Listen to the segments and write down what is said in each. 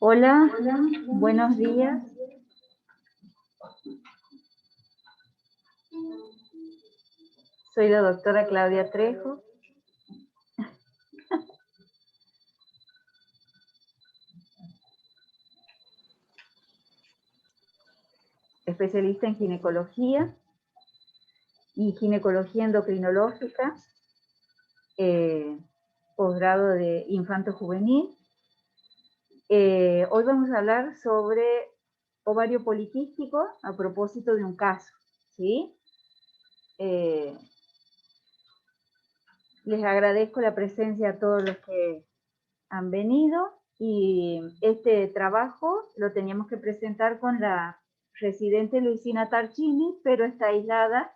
Hola, buenos días. Soy la doctora Claudia Trejo. Especialista en ginecología y ginecología endocrinológica, posgrado de infanto-juvenil. Hoy vamos a hablar sobre ovario poliquístico a propósito de un caso, ¿sí? Les agradezco la presencia a todos los que han venido y este trabajo lo teníamos que presentar con la residente Luisina Tarchini, pero está aislada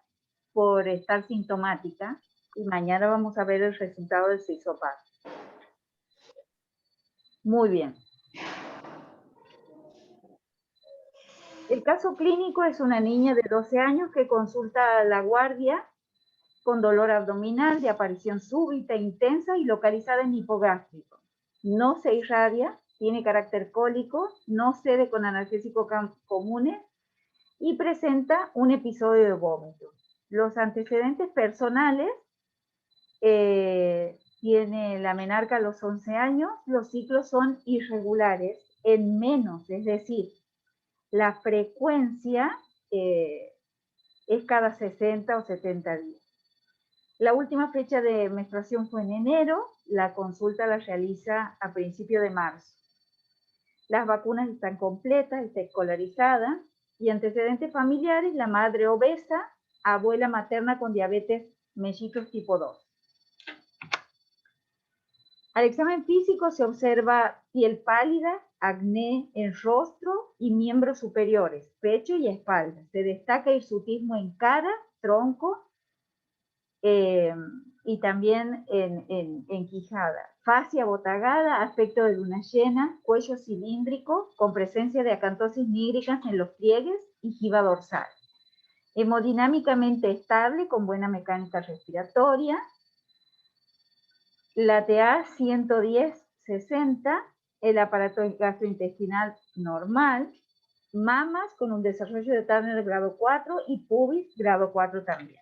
por estar sintomática y mañana vamos a ver el resultado del hisopado. Muy bien. El caso clínico es una niña de 12 años que consulta a la guardia con dolor abdominal de aparición súbita, intensa y localizada en hipogástrico. No se irradia, tiene carácter cólico, no cede con analgésicos comunes y presenta un episodio de vómito. Los antecedentes personales, tiene la menarca a los 11 años, los ciclos son irregulares en menos, es decir, la frecuencia es cada 60 o 70 días. La última fecha de menstruación fue en enero, la consulta la realiza a principios de marzo. Las vacunas están completas, está escolarizada y antecedentes familiares, la madre obesa, abuela materna con diabetes mellitus tipo 2. Al examen físico se observa piel pálida, acné en rostro y miembros superiores, pecho y espalda. Se destaca hirsutismo en cara, tronco, y también en quijada. Fascia botagada, aspecto de luna llena, cuello cilíndrico, con presencia de acantosis nígricas en los pliegues y jiba dorsal. Hemodinámicamente estable, con buena mecánica respiratoria. La TA 110-60, el aparato gastrointestinal normal, mamas con un desarrollo de Turner grado 4 y pubis grado 4 también.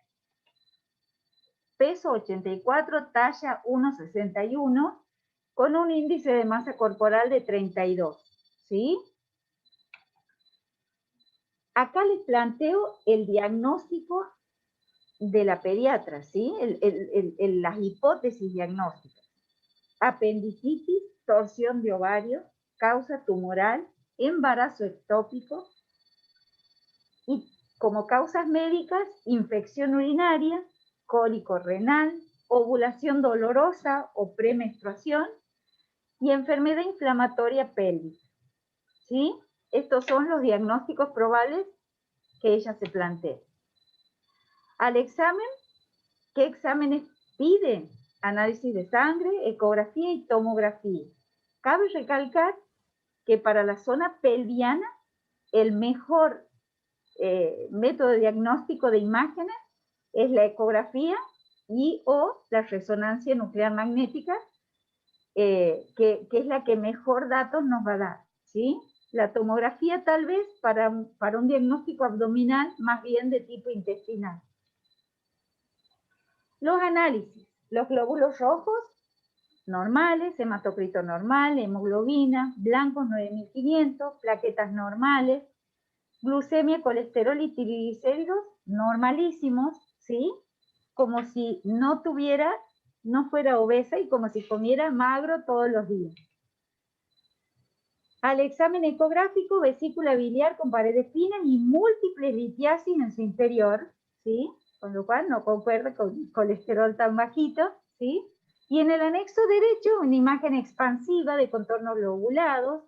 Peso 84, talla 1,61, con un índice de masa corporal de 32, ¿sí? Acá les planteo el diagnóstico de la pediatra, ¿sí? Las hipótesis diagnósticas. Apendicitis, torsión de ovario, causa tumoral, embarazo ectópico y como causas médicas, infección urinaria, cólico renal, ovulación dolorosa o premenstruación y enfermedad inflamatoria pélvica. ¿Sí? Estos son los diagnósticos probables que ella se plantea. Al examen, ¿qué exámenes pide? Análisis de sangre, ecografía y tomografía. Cabe recalcar que para la zona pelviana, el mejor método de diagnóstico de imágenes es la ecografía y o la resonancia nuclear magnética, que es la que mejor datos nos va a dar, ¿sí? La tomografía tal vez para un diagnóstico abdominal más bien de tipo intestinal. Los análisis, los glóbulos rojos normales, hematocrito normal, hemoglobina, blancos 9500, plaquetas normales, glucemia, colesterol y triglicéridos normalísimos, ¿sí? Como si no fuera obesa y como si comiera magro todos los días. Al examen ecográfico, vesícula biliar con paredes finas y múltiples litiasis en su interior, ¿sí? Con lo cual no concuerda con colesterol tan bajito, ¿sí? Y en el anexo derecho, una imagen expansiva de contornos lobulados,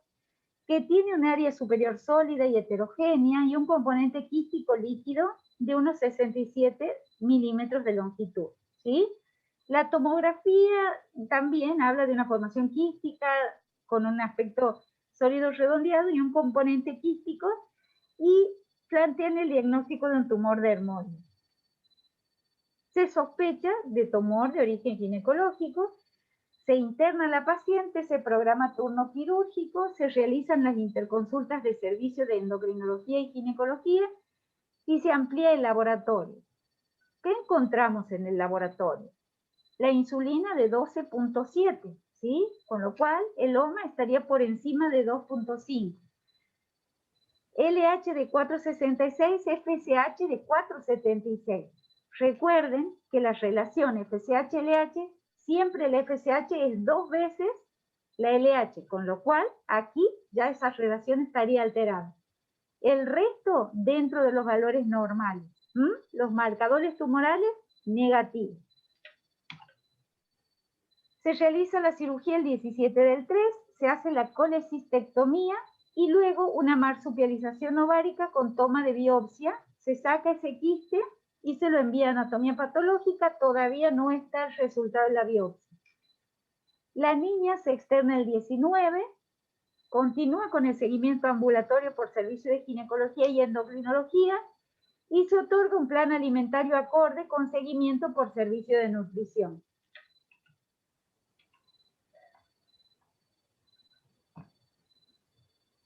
que tiene un área superior sólida y heterogénea y un componente quístico líquido de unos 67 milímetros de longitud, ¿sí? La tomografía también habla de una formación quística con un aspecto sólido redondeado y un componente quístico y plantean el diagnóstico de un tumor dermoide. Se sospecha de tumor de origen ginecológico, Se interna la paciente, se programa turno quirúrgico, se realizan las interconsultas de servicio de endocrinología y ginecología y se amplía el laboratorio. ¿Qué encontramos en el laboratorio? La insulina de 12.7, ¿sí? Con lo cual el OMA estaría por encima de 2.5. LH de 4.66, FSH de 4.76. Recuerden que la relación FSH-LH, siempre el FSH es 2 veces la LH, con lo cual aquí ya esa relación estaría alterada. El resto dentro de los valores normales. Los marcadores tumorales negativos. Se realiza la cirugía el 17 del 3, se hace la colecistectomía y luego una marsupialización ovárica con toma de biopsia. Se saca ese quiste y se lo envía a anatomía patológica. Todavía no está el resultado de la biopsia. La niña se externa el 19, continúa con el seguimiento ambulatorio por servicio de ginecología y endocrinología y se otorga un plan alimentario acorde con seguimiento por servicio de nutrición.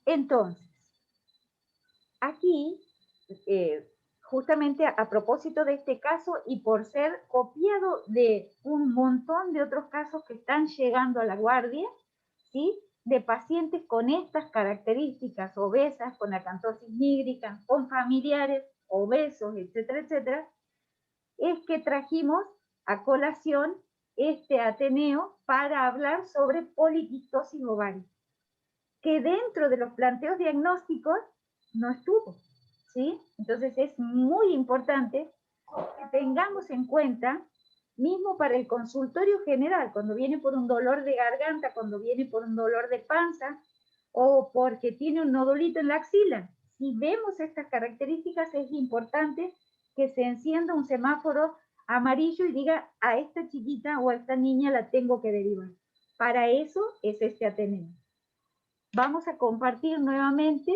Entonces, aquí, justamente a propósito de este caso y por ser copiado de un montón de otros casos que están llegando a la guardia, ¿sí? De pacientes con estas características, obesas, con acantosis nígricans, con familiares obesos, etcétera, etcétera, es que trajimos a colación este Ateneo para hablar sobre poliquistosis ovárica, que dentro de los planteos diagnósticos no estuvo, ¿sí? Entonces es muy importante que tengamos en cuenta, mismo para el consultorio general, cuando viene por un dolor de garganta, cuando viene por un dolor de panza, o porque tiene un nodulito en la axila. Si vemos estas características, es importante que se encienda un semáforo amarillo y diga, a esta chiquita o a esta niña la tengo que derivar. Para eso es este Ateneo. Vamos a compartir nuevamente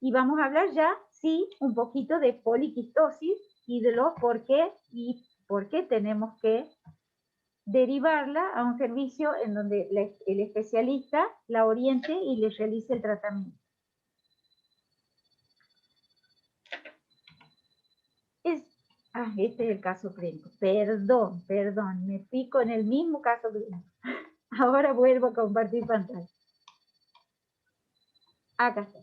y vamos a hablar ya, sí, un poquito de poliquistosis y de los por qué y por qué tenemos que derivarla a un servicio en donde el especialista la oriente y le realice el tratamiento. Este es el caso clínico. Perdón, me pico en el mismo caso clínico. Ahora vuelvo a compartir pantalla. Acá está.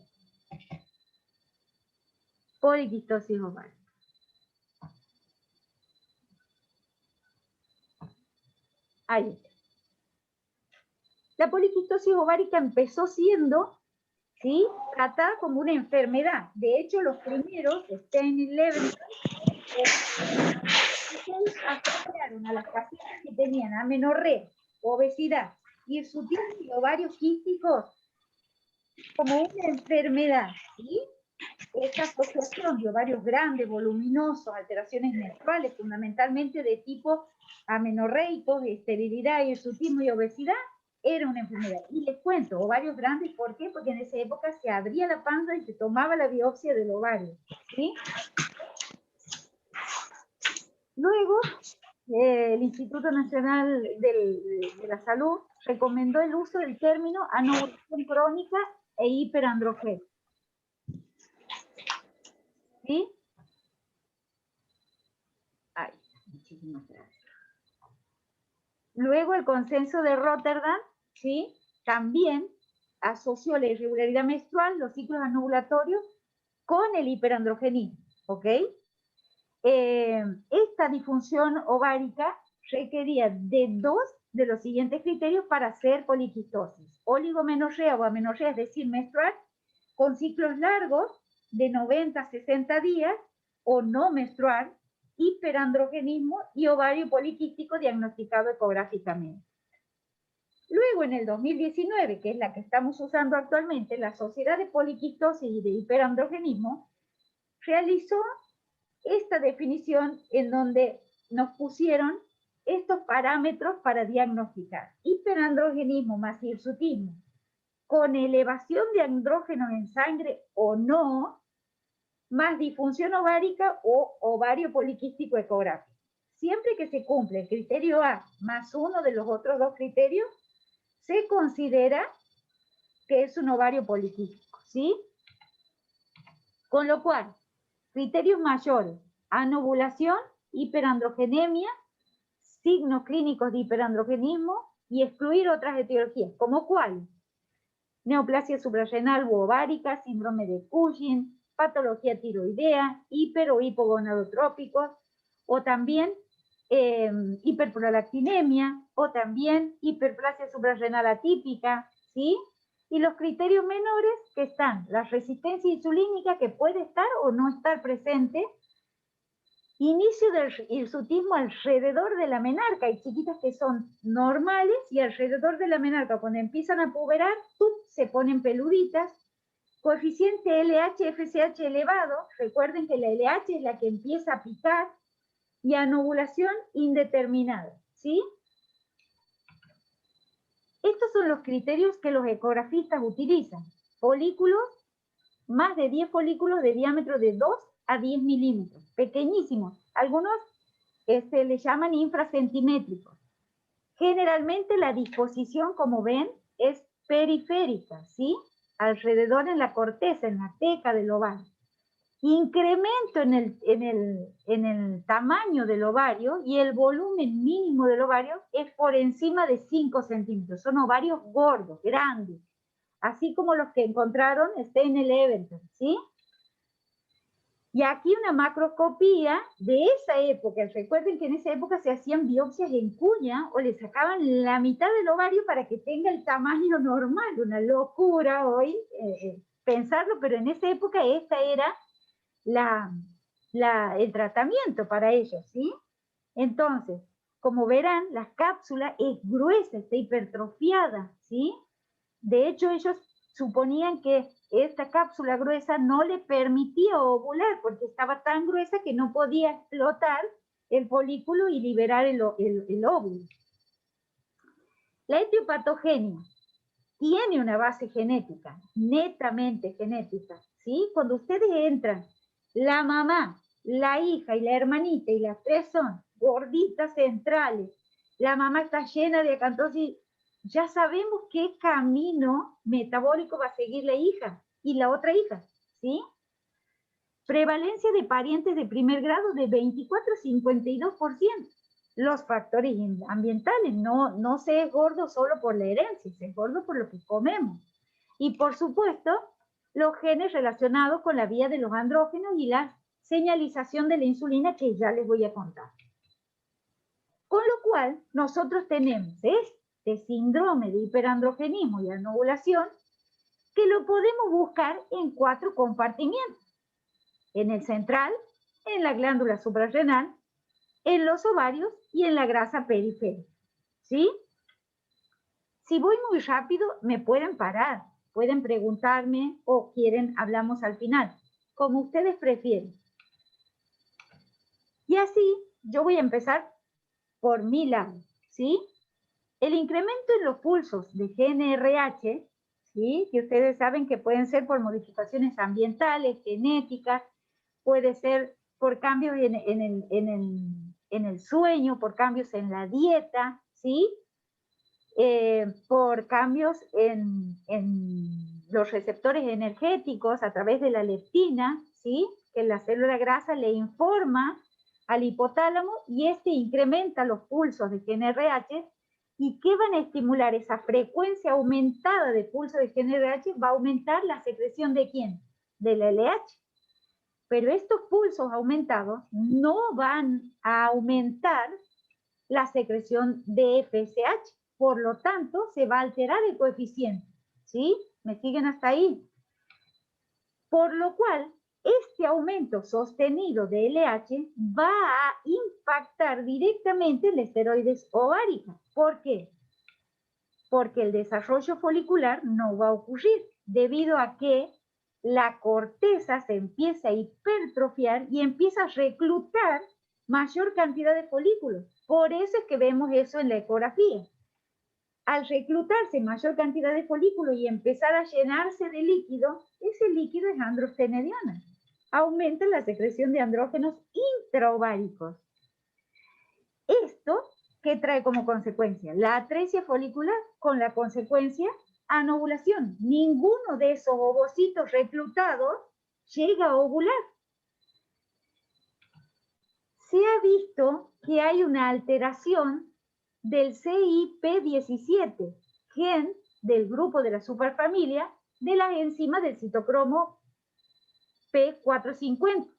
Poliquistosis ovárica. Ahí está. La poliquistosis ovárica empezó siendo, ¿sí?, tratada como una enfermedad. De hecho, los primeros, Stein y Leventhal, asociaron a las pacientes que tenían amenorrea, obesidad, hirsutismo y ovarios quísticos como una enfermedad, ¿sí? Esta asociación de ovarios grandes, voluminosos, alteraciones menstruales, fundamentalmente de tipo amenorreicos, esterilidad, hirsutismo y obesidad, era una enfermedad. Y les cuento, ovarios grandes, ¿por qué? Porque en esa época se abría la panza y se tomaba la biopsia del ovario, ¿sí? Luego, el Instituto Nacional de la Salud recomendó el uso del término anovulación crónica e hiperandrogenia. ¿Sí? Ay, muchísimas gracias. Luego el consenso de Rotterdam, ¿sí?, también asoció la irregularidad menstrual, los ciclos anovulatorios, con el hiperandrogenismo, ¿ok? Esta disfunción ovárica requería de 2 de los siguientes criterios para hacer poliquistosis: oligomenorrea o amenorrea, es decir, menstrual, con ciclos largos de 90 a 60 días, o no menstrual, hiperandrogenismo y ovario poliquístico diagnosticado ecográficamente. Luego, en el 2019, que es la que estamos usando actualmente, la Sociedad de Poliquistosis y de Hiperandrogenismo realizó esta definición en donde nos pusieron estos parámetros para diagnosticar: hiperandrogenismo más hirsutismo con elevación de andrógenos en sangre o no, más disfunción ovárica o ovario poliquístico ecográfico. siempre que se cumple el criterio A más uno de los otros dos criterios, se considera que es un ovario poliquístico, ¿sí? Con lo cual, criterios mayores: anovulación, hiperandrogenemia, signos clínicos de hiperandrogenismo y excluir otras etiologías, como cuáles: neoplasia suprarrenal u ovárica, síndrome de Cushing, patología tiroidea, hiper o hipogonadotrópicos, o también hiperprolactinemia, o también hiperplasia suprarrenal atípica, ¿sí? Y los criterios menores que están: la resistencia insulínica, que puede estar o no estar presente, inicio del hirsutismo alrededor de la menarca. Hay chiquitas que son normales y alrededor de la menarca, cuando empiezan a puberar, se ponen peluditas. Coeficiente LH-FSH elevado, recuerden que la LH es la que empieza a picar, y anovulación indeterminada, ¿sí? Estos son los criterios que los ecografistas utilizan. Folículos, más de 10 folículos de diámetro de 2 a 10 milímetros, pequeñísimos. Algunos le llaman infracentimétricos. Generalmente la disposición, como ven, es periférica, ¿sí? Alrededor en la corteza, en la teca del ovario. Incremento en el tamaño del ovario, y el volumen mínimo del ovario es por encima de 5 centímetros. Son ovarios gordos, grandes, así como los que encontraron Steiner-Leventhal, ¿sí? Y aquí una macroscopía de esa época. Recuerden que en esa época se hacían biopsias en cuña o le sacaban la mitad del ovario para que tenga el tamaño normal. Una locura hoy pensarlo, pero en esa época esta era el tratamiento para ellos, ¿sí? Entonces, como verán, la cápsula es gruesa, está hipertrofiada, ¿sí? De hecho, ellos suponían que esta cápsula gruesa no le permitía ovular, porque estaba tan gruesa que no podía explotar el folículo y liberar el óvulo. La etiopatogenia tiene una base genética, netamente genética, ¿sí? Cuando ustedes entran, la mamá, la hija y la hermanita, y las tres son gorditas centrales, la mamá está llena de acantosis, ya sabemos qué camino metabólico va a seguir la hija y la otra hija, ¿sí? Prevalencia de parientes de primer grado de 24 a 52%. Los factores ambientales, no se es gordo solo por la herencia, se es gordo por lo que comemos. Y por supuesto, los genes relacionados con la vía de los andrógenos y la señalización de la insulina, que ya les voy a contar. Con lo cual, nosotros tenemos este síndrome de hiperandrogenismo y anovulación, que lo podemos buscar en 4 compartimientos: en el central, en la glándula suprarrenal, en los ovarios y en la grasa periférica, ¿sí? Si voy muy rápido, me pueden parar, pueden preguntarme o quieren hablamos al final, como ustedes prefieren. Y así, yo voy a empezar por mi lado, ¿sí? El incremento en los pulsos de GNRH, ¿sí? Que ustedes saben que pueden ser por modificaciones ambientales, genéticas, puede ser por cambios en el sueño, por cambios en la dieta, ¿sí? Por cambios en los receptores energéticos a través de la leptina, ¿sí? Que la célula grasa le informa al hipotálamo y este incrementa los pulsos de GNRH. ¿Y qué van a estimular? Esa frecuencia aumentada de pulso de GNRH va a aumentar la secreción ¿de quién? De la LH. Pero estos pulsos aumentados no van a aumentar la secreción de FSH. Por lo tanto, se va a alterar el coeficiente, ¿sí? ¿Me siguen hasta ahí? Por lo cual, este aumento sostenido de LH va a impactar directamente en la esteroides ovárica. ¿Por qué? Porque el desarrollo folicular no va a ocurrir, debido a que la corteza se empieza a hipertrofiar y empieza a reclutar mayor cantidad de folículos. Por eso es que vemos eso en la ecografía. Al reclutarse mayor cantidad de folículos y empezar a llenarse de líquido, ese líquido es androstenediona. Aumenta la secreción de andrógenos intraováricos. Esto, ¿qué trae como consecuencia? La atresia folicular con la consecuencia anovulación. Ninguno de esos ovocitos reclutados llega a ovular. Se ha visto que hay una alteración del CIP17, gen del grupo de la superfamilia de las enzimas del citocromo P450.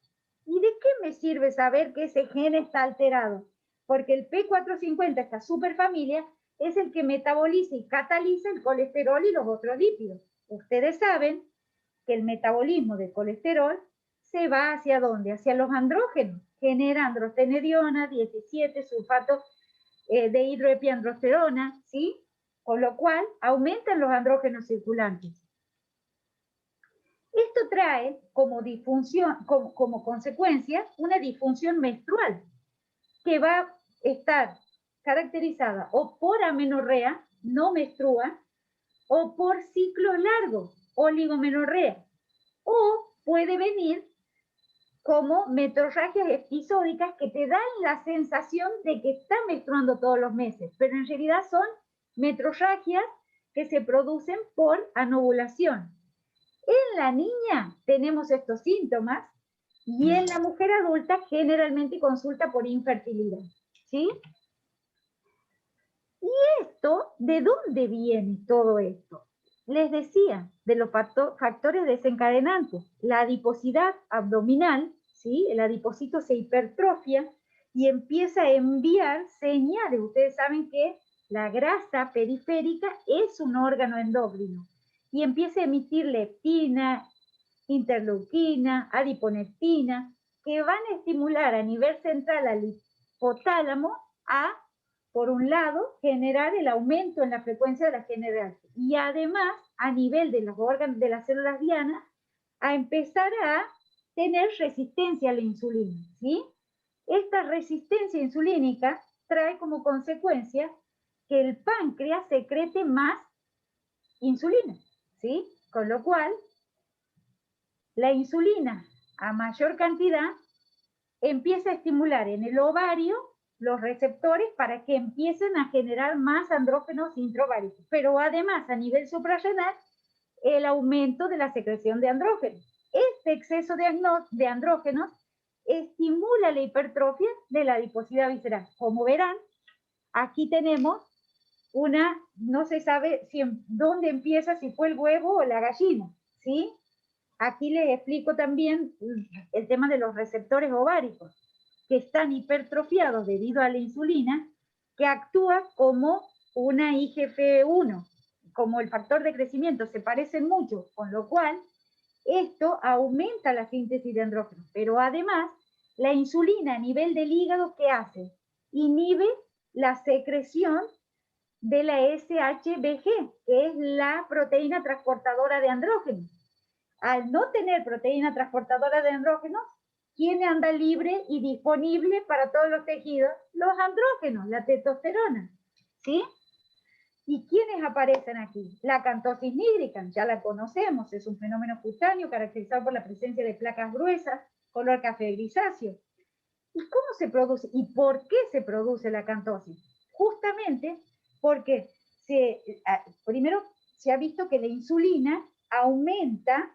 ¿Y de qué me sirve saber que ese gen está alterado? Porque el P450, esta superfamilia, es el que metaboliza y cataliza el colesterol y los otros lípidos. Ustedes saben que el metabolismo del colesterol se va hacia ¿dónde? Hacia los andrógenos. Genera androstenediona, 17, sulfato de hidroepiandrosterona, ¿sí? Con lo cual aumentan los andrógenos circulantes. Esto trae como consecuencia una disfunción menstrual que va a estar caracterizada o por amenorrea, no menstrua, o por ciclo largo, oligomenorrea, o puede venir como metrorragias episódicas que te dan la sensación de que está menstruando todos los meses, pero en realidad son metrorragias que se producen por anovulación. En la niña tenemos estos síntomas y en la mujer adulta generalmente consulta por infertilidad, ¿sí? ¿Y esto, de dónde viene todo esto? Les decía, de los factores desencadenantes, la adiposidad abdominal, ¿sí? El adipocito se hipertrofia y empieza a enviar señales. Ustedes saben que la grasa periférica es un órgano endocrino y empieza a emitir leptina, interleuquina, adiponectina, que van a estimular a nivel central al hipotálamo a, por un lado, generar el aumento en la frecuencia de la generación y además, a nivel de los órganos de las células dianas, a empezar a tener resistencia a la insulina, ¿sí? Esta resistencia insulínica trae como consecuencia que el páncreas secrete más insulina, ¿sí? Con lo cual, la insulina a mayor cantidad empieza a estimular en el ovario los receptores para que empiecen a generar más andrógenos introváricos, pero además a nivel suprarrenal el aumento de la secreción de andrógenos. Este exceso de andrógenos estimula la hipertrofia de la adiposidad visceral. Como verán, aquí tenemos una, no se sabe dónde empieza, si fue el huevo o la gallina, ¿sí? Aquí les explico también el tema de los receptores ováricos, que están hipertrofiados debido a la insulina, que actúa como una IGF-1, como el factor de crecimiento, se parecen mucho, con lo cual esto aumenta la síntesis de andrógenos. Pero además, la insulina a nivel del hígado, ¿qué hace? Inhibe la secreción de la SHBG, que es la proteína transportadora de andrógenos. Al no tener proteína transportadora de andrógenos, ¿quién anda libre y disponible para todos los tejidos? Los andrógenos, la testosterona, ¿sí? ¿Y quiénes aparecen aquí? La acantosis nigricans, ya la conocemos, es un fenómeno cutáneo caracterizado por la presencia de placas gruesas, color café grisáceo. ¿Y cómo se produce? ¿Y por qué se produce la acantosis? Justamente porque primero se ha visto que la insulina aumenta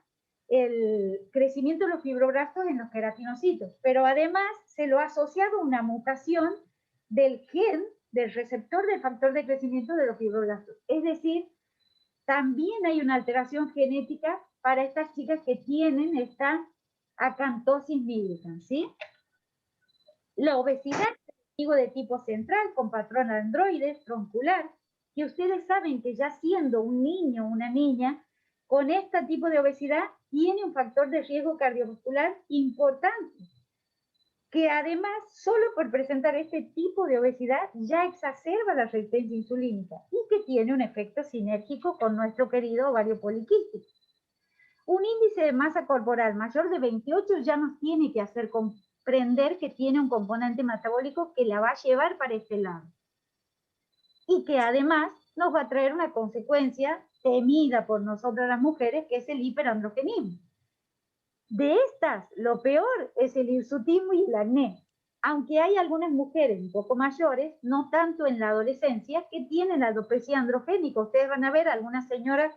el crecimiento de los fibroblastos en los queratinocitos, pero además se lo ha asociado a una mutación del gen del receptor del factor de crecimiento de los fibroblastos. Es decir, también hay una alteración genética para estas chicas que tienen esta acantosis nigricans, ¿sí? La obesidad es de tipo central con patrón androide, troncular, que ustedes saben que ya siendo un niño o una niña con este tipo de obesidad tiene un factor de riesgo cardiovascular importante, que además solo por presentar este tipo de obesidad ya exacerba la resistencia insulínica y que tiene un efecto sinérgico con nuestro querido ovario poliquístico. Un índice de masa corporal mayor de 28 ya nos tiene que hacer comprender que tiene un componente metabólico que la va a llevar para este lado. Y que además nos va a traer una consecuencia temida por nosotras las mujeres, que es el hiperandrogenismo. De estas, lo peor es el hirsutismo y el acné. aunque hay algunas mujeres un poco mayores, no tanto en la adolescencia, que tienen alopecia androgénica. Ustedes van a ver algunas señoras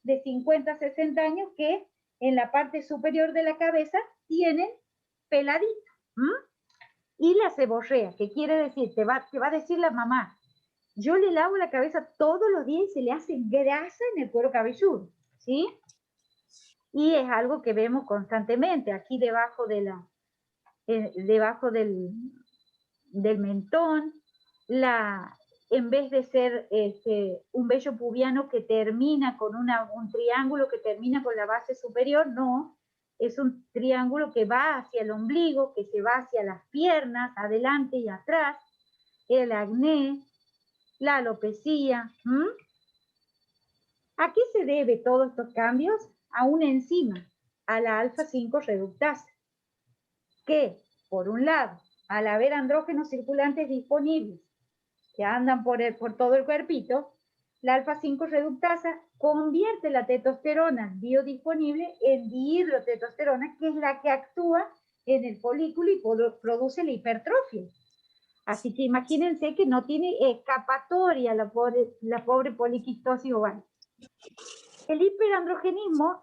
de 50, 60 años que en la parte superior de la cabeza tienen peladito. Y la seborrea, que quiere decir, te va a decir la mamá, yo le lavo la cabeza todos los días y se le hace grasa en el cuero cabelludo, ¿sí? Y es algo que vemos constantemente, aquí debajo de debajo del mentón, en vez de ser un vello pubiano que termina con un triángulo que termina con la base superior, no, es un triángulo que va hacia el ombligo, que se va hacia las piernas, adelante y atrás, el acné, la alopecia. ¿A qué se debe todos estos cambios? A una enzima, a la alfa-5 reductasa, que, por un lado, al haber andrógenos circulantes disponibles que andan por todo el cuerpito, la alfa-5 reductasa convierte la testosterona biodisponible en dihidrotestosterona, que es la que actúa en el folículo y produce la hipertrofia. Así que imagínense que no tiene escapatoria la pobre poliquistosis ovárica. El hiperandrogenismo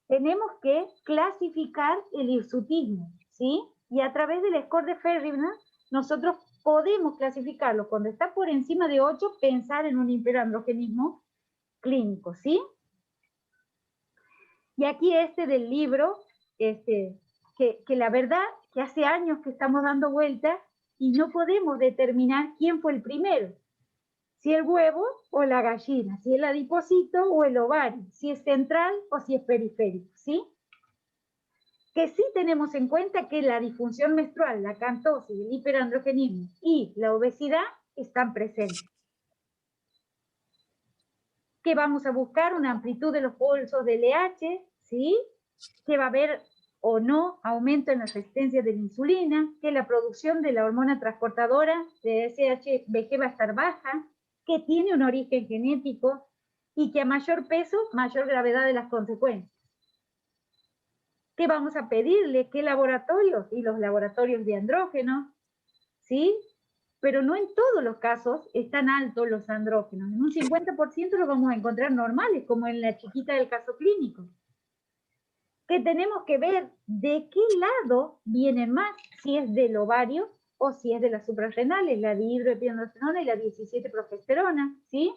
tenemos que clasificar el hirsutismo, ¿sí? Y a través del score de Ferrigno, nosotros podemos clasificarlo. Cuando está por encima de 8, pensar en un hiperandrogenismo clínico, ¿sí? Y aquí del libro, que la verdad que hace años que estamos dando vueltas y no podemos determinar quién fue el primero. Si el huevo o la gallina, si el adipocito o el ovario, si es central o si es periférico, ¿sí? Que sí tenemos en cuenta que la disfunción menstrual, la acantosis, el hiperandrogenismo y la obesidad están presentes. Que vamos a buscar una amplitud de los pulsos de LH, ¿sí? Que va a haber o no aumento en la resistencia de la insulina, que la producción de la hormona transportadora de SHBG va a estar baja, que tiene un origen genético y que a mayor peso, mayor gravedad de las consecuencias. ¿Qué vamos a pedirle? ¿Qué laboratorios? Y los laboratorios de andrógenos, ¿sí? Pero no en todos los casos están altos los andrógenos. En un 50% los vamos a encontrar normales, como en la chiquita del caso clínico. Que tenemos que ver de qué lado viene más, si es del ovario o si es de las suprarrenales, la dihidroepiandrosterona y la 17-progesterona, ¿sí?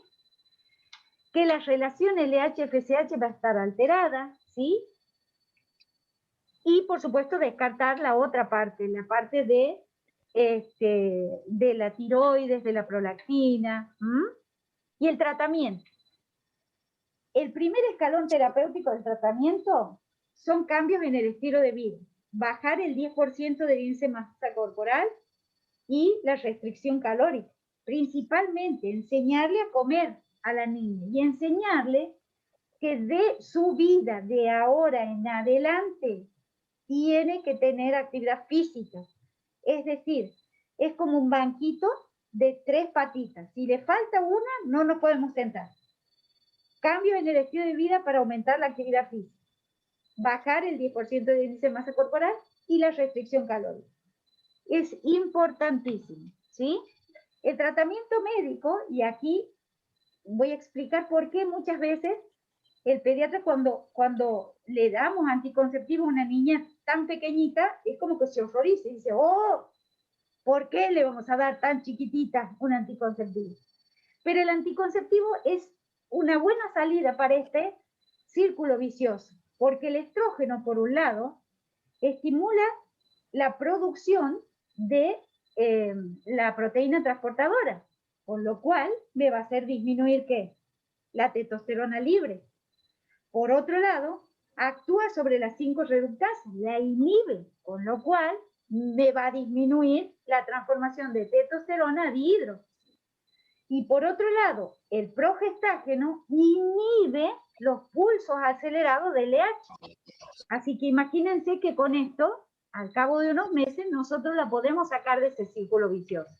Que la relación LH-FSH va a estar alterada, ¿sí? Y, por supuesto, descartar la otra parte, la parte de la tiroides, de la prolactina. Y el tratamiento. El primer escalón terapéutico del tratamiento son cambios en el estilo de vida. Bajar el 10% del índice de masa corporal y la restricción calórica. Principalmente enseñarle a comer a la niña y enseñarle que de su vida de ahora en adelante tiene que tener actividad física. Es decir, es como un banquito de 3 patitas. Si le falta una, no nos podemos sentar. Cambios en el estilo de vida para aumentar la actividad física. Bajar el 10% del índice de masa corporal y la restricción calórica. Es importantísimo, ¿sí? El tratamiento médico, y aquí voy a explicar por qué muchas veces el pediatra cuando le damos anticonceptivo a una niña tan pequeñita, es como que se horroriza y dice, oh, ¿por qué le vamos a dar tan chiquitita un anticonceptivo? Pero el anticonceptivo es una buena salida para este círculo vicioso, porque el estrógeno, por un lado, estimula la producción de la proteína transportadora, con lo cual me va a hacer disminuir, ¿qué? La testosterona libre. Por otro lado, actúa sobre las 5 reductasas, la inhibe, con lo cual me va a disminuir la transformación de testosterona a dihidro. Y por otro lado, el progestágeno inhibe los pulsos acelerados del LH. Así que imagínense que con esto, al cabo de unos meses, nosotros la podemos sacar de ese círculo vicioso.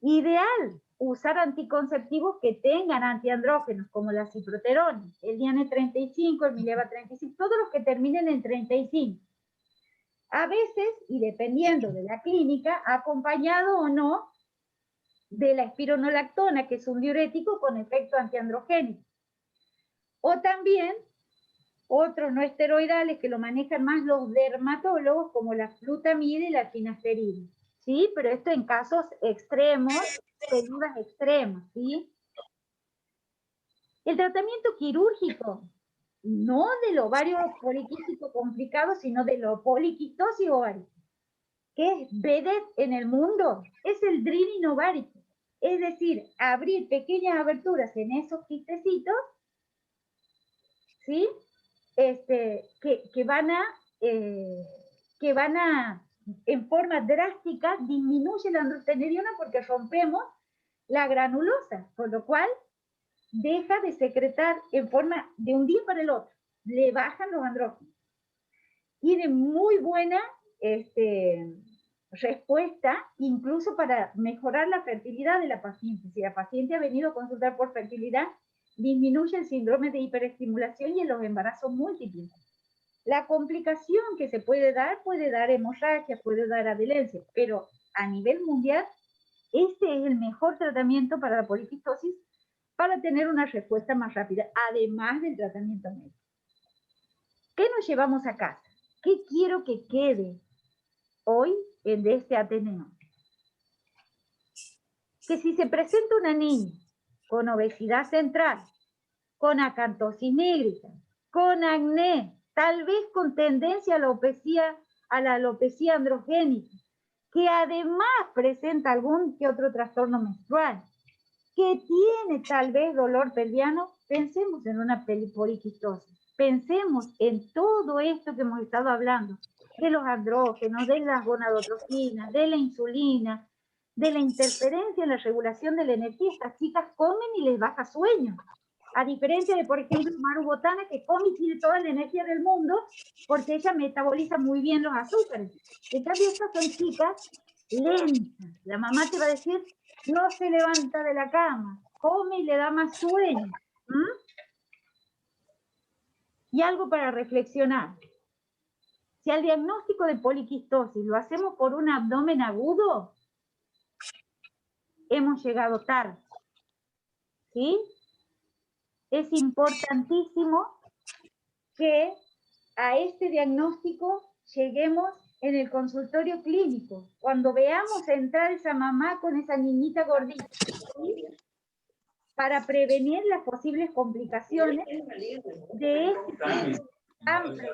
Ideal usar anticonceptivos que tengan antiandrógenos, como la ciproterona, el Diane 35, el Mileva 35, todos los que terminen en 35. A veces, y dependiendo de la clínica, acompañado o no de la espironolactona, que es un diurético con efecto antiandrogénico. O también otros no esteroidales que lo manejan más los dermatólogos, como la flutamida y la finasterida, ¿sí? Pero esto en casos extremos, de dudas extremas, ¿sí? El tratamiento quirúrgico, no del ovario poliquístico complicado, sino de la poliquistosis ovárica, que es vedette en el mundo, es el drilling ovárico. Es decir, abrir pequeñas aberturas en esos quistecitos, ¿sí? Que van a, en forma drástica, disminuye la androstenediona porque rompemos la granulosa, con lo cual deja de secretar en forma de un día para el otro, le bajan los andrógenos. Tiene muy buena respuesta, incluso para mejorar la fertilidad de la paciente. Si la paciente ha venido a consultar por fertilidad, disminuye el síndrome de hiperestimulación y en los embarazos múltiples. La complicación que se puede dar hemorragia, puede dar adherencia, pero a nivel mundial, este es el mejor tratamiento para la poliquistosis para tener una respuesta más rápida, además del tratamiento médico. ¿Qué nos llevamos a casa? ¿Qué quiero que quede hoy en este Ateneo? Que si se presenta una niña con obesidad central, con acantosis nígrida, con acné, tal vez con tendencia a la alopecia androgénica, que además presenta algún que otro trastorno menstrual, que tiene tal vez dolor pelviano, pensemos en una poliquistosis. Pensemos en todo esto que hemos estado hablando, de los andrógenos, de las gonadotrofinas, de la insulina, de la interferencia en la regulación de la energía. Estas chicas comen y les baja sueño. A diferencia de, por ejemplo, Maru Botana, que come y tiene toda la energía del mundo, porque ella metaboliza muy bien los azúcares. En cambio, estas son chicas lentas. La mamá te va a decir, no se levanta de la cama, come y le da más sueño. Y algo para reflexionar. Si al diagnóstico de poliquistosis lo hacemos por un abdomen agudo, hemos llegado tarde. ¿Sí? Es importantísimo que a este diagnóstico lleguemos en el consultorio clínico, cuando veamos entrar esa mamá con esa niñita gordita, ¿sí? Para prevenir las posibles complicaciones de este amplio.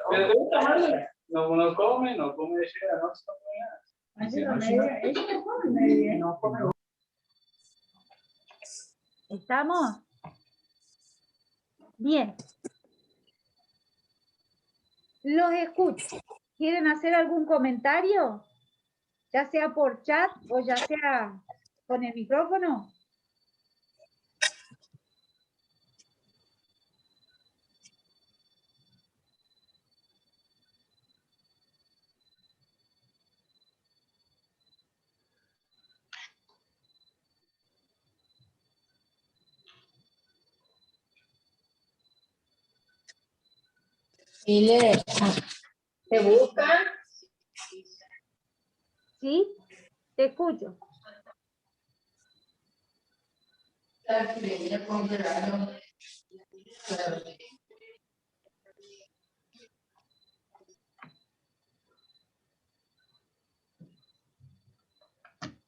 No come, no come. ¿Estamos? Bien. Los escucho. ¿Quieren hacer algún comentario? Ya sea por chat o ya sea con el micrófono. Dile, ¿te buscan? ¿Sí? Te escucho.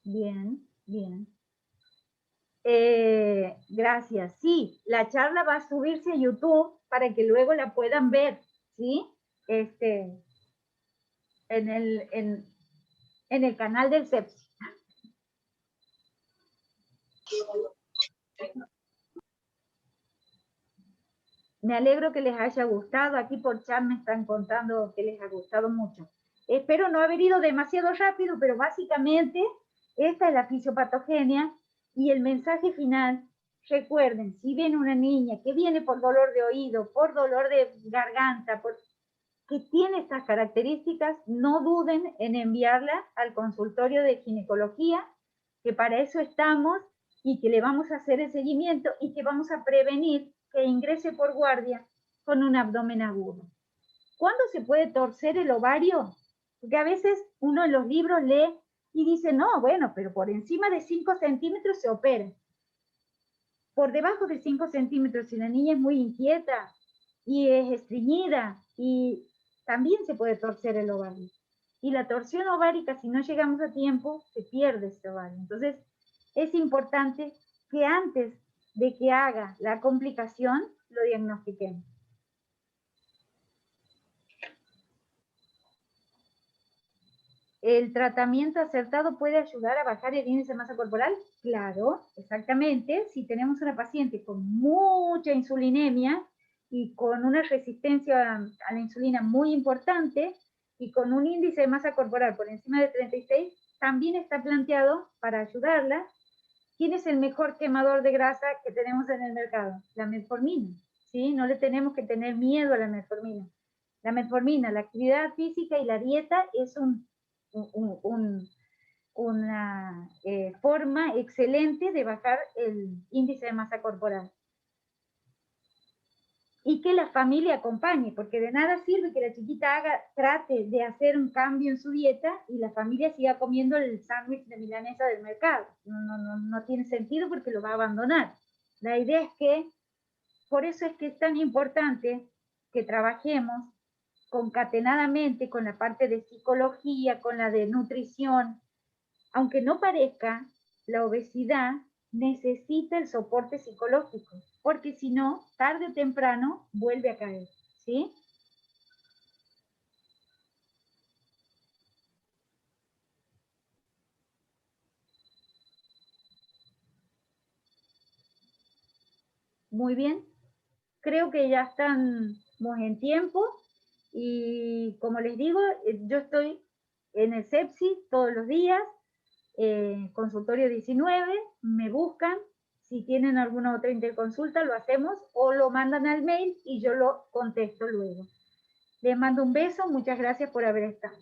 Bien, bien. Gracias. Sí, la charla va a subirse a YouTube para que luego la puedan ver, ¿sí? En el canal del CEPSI. Me alegro que les haya gustado. Aquí por chat me están contando que les ha gustado mucho. Espero no haber ido demasiado rápido, pero básicamente esta es la fisiopatogenia y el mensaje final. Recuerden, si ven una niña que viene por dolor de oído, por dolor de garganta, que tiene estas características, no duden en enviarla al consultorio de ginecología, que para eso estamos y que le vamos a hacer el seguimiento y que vamos a prevenir que ingrese por guardia con un abdomen agudo. ¿Cuándo se puede torcer el ovario? Porque a veces uno en los libros lee y dice, no, bueno, pero por encima de 5 centímetros se opera. Por debajo de 5 centímetros, si la niña es muy inquieta y es estreñida, y también se puede torcer el ovario. Y la torsión ovárica, si no llegamos a tiempo, se pierde ese ovario. Entonces, es importante que antes de que haga la complicación, lo diagnostiquemos. ¿El tratamiento acertado puede ayudar a bajar el índice de masa corporal? Claro, exactamente. Si tenemos una paciente con mucha insulinemia y con una resistencia a la insulina muy importante y con un índice de masa corporal por encima de 36, también está planteado para ayudarla. ¿Quién es el mejor quemador de grasa que tenemos en el mercado? La metformina, ¿sí? No le tenemos que tener miedo a la metformina. La metformina, la actividad física y la dieta es una forma excelente de bajar el índice de masa corporal. Y que la familia acompañe, porque de nada sirve que la chiquita trate de hacer un cambio en su dieta y la familia siga comiendo el sándwich de milanesa del mercado. No tiene sentido porque lo va a abandonar. La idea es que, por eso es que es tan importante que trabajemos concatenadamente con la parte de psicología, con la de nutrición. Aunque no parezca, la obesidad necesita el soporte psicológico, porque si no, tarde o temprano vuelve a caer, ¿sí? Muy bien, creo que ya estamos en tiempo y como les digo, yo estoy en el sepsis todos los días, consultorio 19, me buscan, si tienen alguna otra interconsulta lo hacemos o lo mandan al mail y yo lo contesto luego. Les mando un beso, muchas gracias por haber estado.